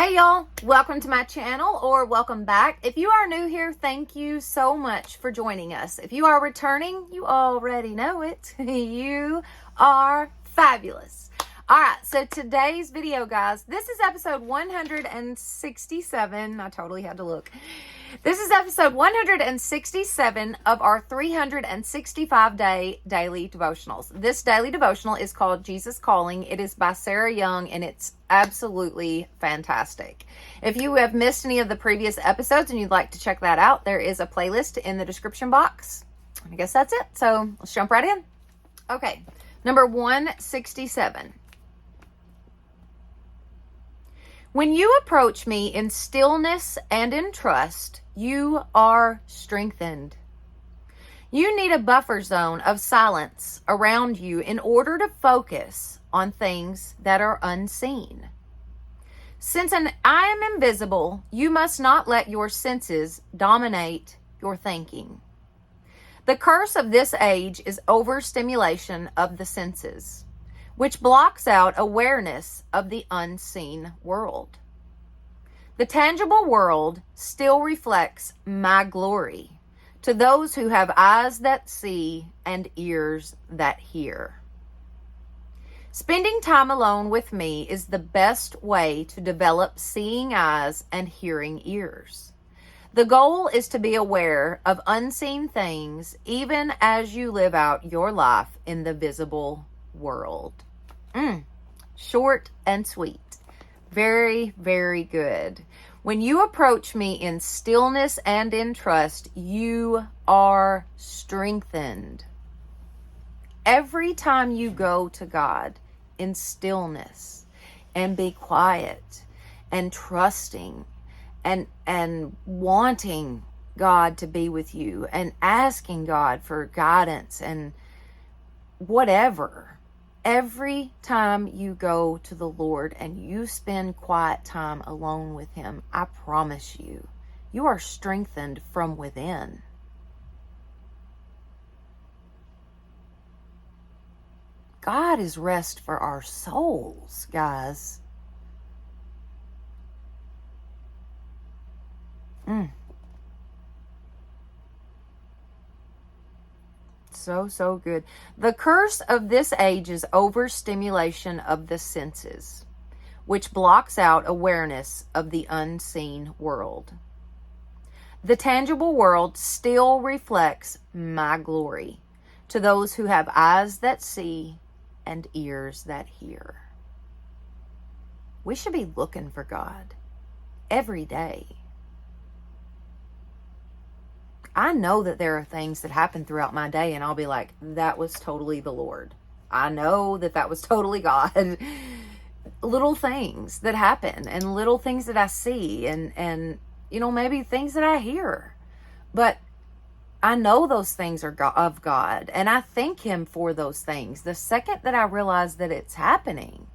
Hey y'all, welcome to my channel or welcome back. If you are new here, thank you so much for joining us. If you are returning, you already know it. You are fabulous. All right, so today's video, guys, this is episode 167. I totally had to look. This is episode 167 of our 365-day daily devotionals. This daily devotional is called Jesus Calling. It is by Sarah Young, and it's absolutely fantastic. If you have missed any of the previous episodes and you'd like to check that out, there is a playlist in the description box. I guess that's it. So let's jump right in. Okay, number 167. When you approach me in stillness and in trust, you are strengthened. You need a buffer zone of silence around you in order to focus on things that are unseen. Since I am invisible, you must not let your senses dominate your thinking. The curse of this age is overstimulation of the senses, which blocks out awareness of the unseen world. The tangible world still reflects my glory to those who have eyes that see and ears that hear. Spending time alone with me is the best way to develop seeing eyes and hearing ears. The goal is to be aware of unseen things even as you live out your life in the visible world. Short and sweet. Very, very good. When you approach me in stillness and in trust, you are strengthened. Every time you go to God in stillness and be quiet and trusting and wanting God to be with you and asking God for guidance and whatever, every time you go to the Lord and you spend quiet time alone with Him, I promise you, you are strengthened from within. God is rest for our souls, guys. So good. The curse of this age is overstimulation of the senses, which blocks out awareness of the unseen world. The tangible world still reflects my glory to those who have eyes that see and ears that hear. We should be looking for God every day. I know that there are things that happen throughout my day and I'll be like, that was totally the Lord. I know that that was totally God. Little things that happen and little things that I see and you know, maybe things that I hear. But I know those things are of God and I thank Him for those things the second that I realize that it's happening.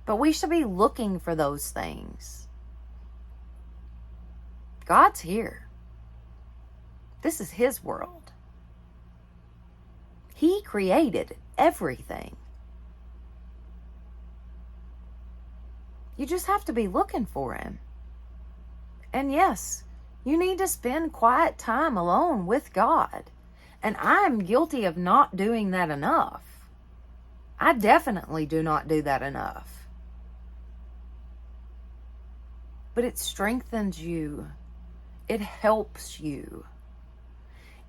But we should be looking for those things. God's here. This is His world. He created everything. You just have to be looking for Him. And yes, you need to spend quiet time alone with God. And I am guilty of not doing that enough. I definitely do not do that enough. But it strengthens you. It helps you.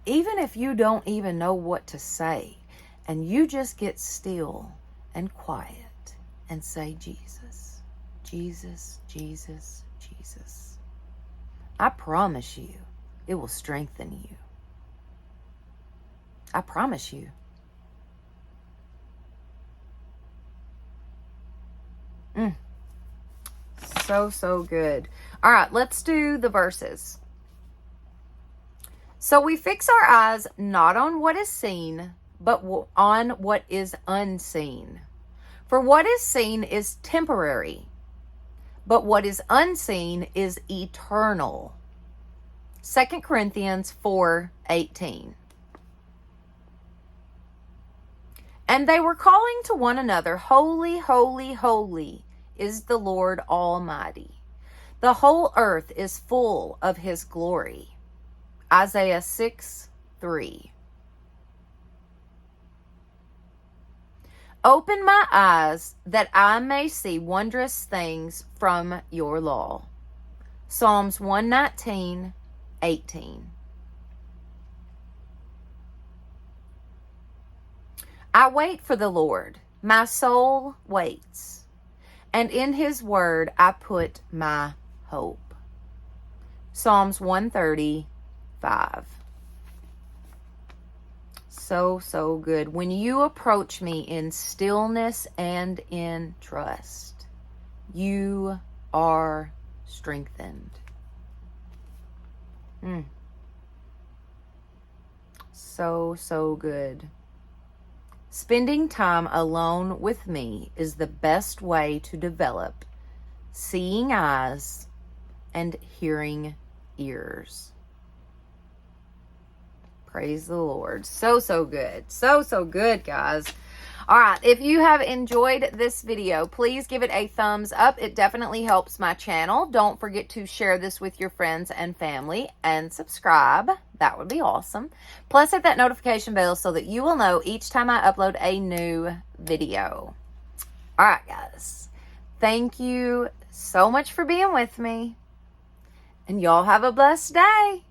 Even if you don't even know what to say, and you just get still and quiet and say, Jesus, Jesus, Jesus, Jesus. I promise you, it will strengthen you. I promise you. So good. All right, let's do the verses. So we fix our eyes not on what is seen, but on what is unseen. For what is seen is temporary, but what is unseen is eternal. 2 Corinthians 4:18. And they were calling to one another, Holy, holy, holy is the Lord Almighty. The whole earth is full of his glory. Isaiah 6:3. Open my eyes that I may see wondrous things from your law. Psalms 119:18. I wait for the Lord. My soul waits. And in his word I put my hope. Psalms 135. So good. When you approach me in stillness and in trust, you are strengthened. So good. Spending time alone with me is the best way to develop seeing eyes and hearing ears. Praise the Lord. So good. So good, guys. All right. If you have enjoyed this video, please give it a thumbs up. It definitely helps my channel. Don't forget to share this with your friends and family and subscribe. That would be awesome. Plus, hit that notification bell so that you will know each time I upload a new video. All right, guys. Thank you so much for being with me. And y'all have a blessed day.